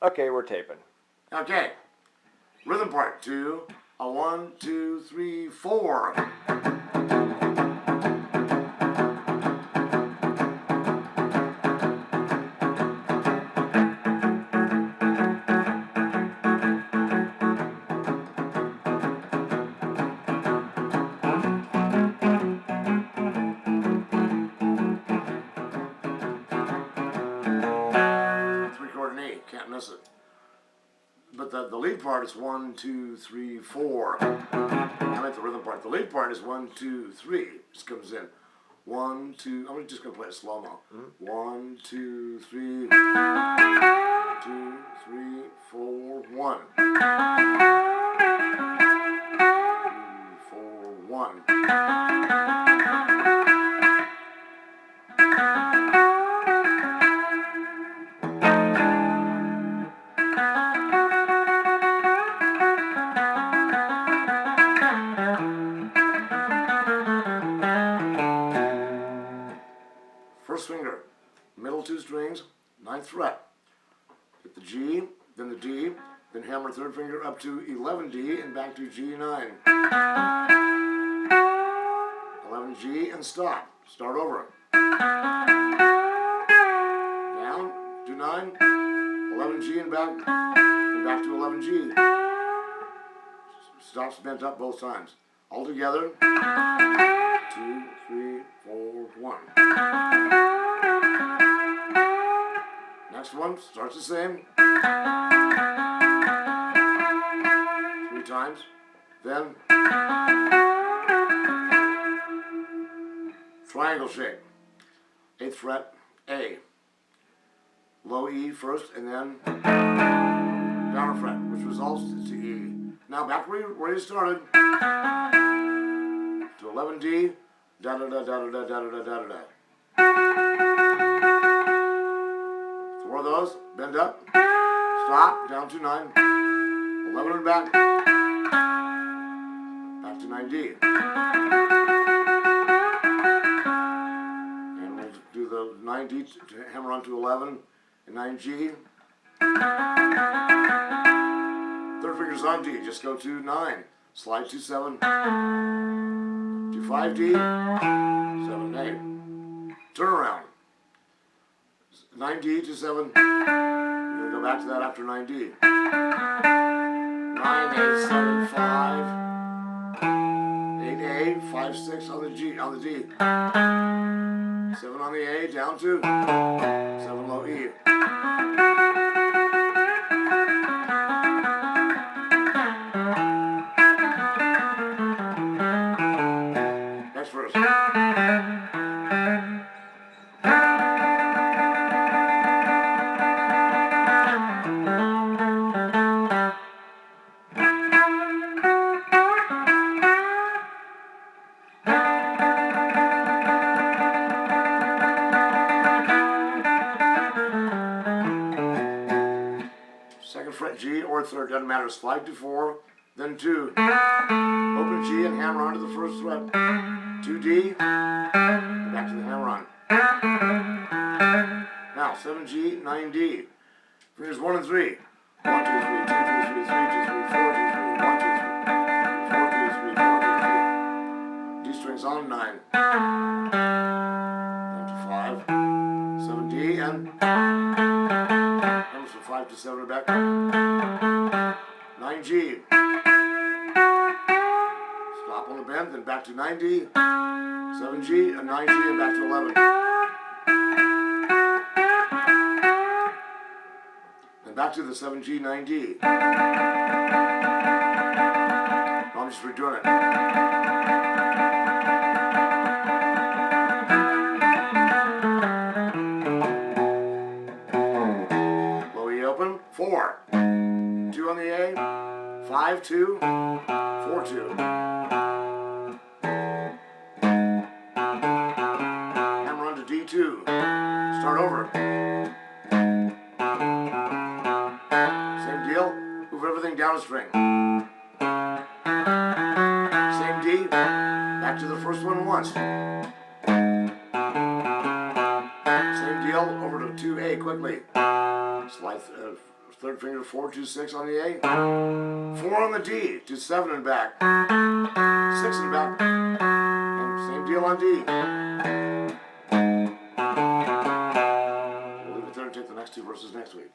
Okay, we're taping. Okay. Rhythm part 2. A 1, 2, 3, 4. Three-chord and E, can't miss it. But the lead part is 1, 2, 3, 4. I meant the rhythm part. The lead part is 1, 2, 3. Just comes in. 1, 2. I'm just gonna play it slow mo. 1, 2, 3. 2, 3, 4, 1. 2, 4, 1. First finger, middle 2 strings, 9th fret. Hit the G, then the D, then hammer third finger up to 11D and back to G9. 11G and stop. Start over. Down to 9, 11G and back to 11G. Stops bent up both times. All together. 2, 3, 4, 1. Next one starts the same. 3 times. Then triangle shape. 8th fret, A. Low E first, and then down a fret, which resolves to E. Now back where you started. To 11D. Da da da da da da da da da da. 4 of those. Bend up. Stop. Down to 9. 11 and back. Back to 9D. And we'll do the 9D to hammer onto 11 and 9G. Third finger's on D. Just go to 9. Slide to 7. To 5D. 7A. Turn around. 9D to 7. We're going to go back to that after 9D. 9, 8, 7, 5. 8A, 5, 6 on the G, on the D. 7 on the A, down to 7 low E. Next verse. Second fret G or third, doesn't matter. Slide to 4, then 2. Open G and hammer onto the first fret. 2D, back to the hammer on. Now 7G, 9D. Fingers 1 and 3. 1, 2, 3, 2, 2, 3, 3, 2, 3, 4, 2, 3, 1, 2, 3, 4, 2, 3, 4, 2, 3. D strings on 9. Down to 5. 7D and hammers from 5 to 7 and back. 9G. Stop on the bend, then back to 9D. 7G and 9G and back to 11. Then back to the 7G, 9D. No, I'm just redoing it. Low E open, 4. 2 on the A, 5, 2, 4, 2. Hammer onto D2. Start over. Same deal. Move everything down a string. Same D. Back to the first one once. Same deal. Over to 2A quickly. Slide third finger 4, 2, 6 on the A, 4 on the D, to 7 and back, 6 and back, and same deal on D. We'll leave it there and take the next two verses next week.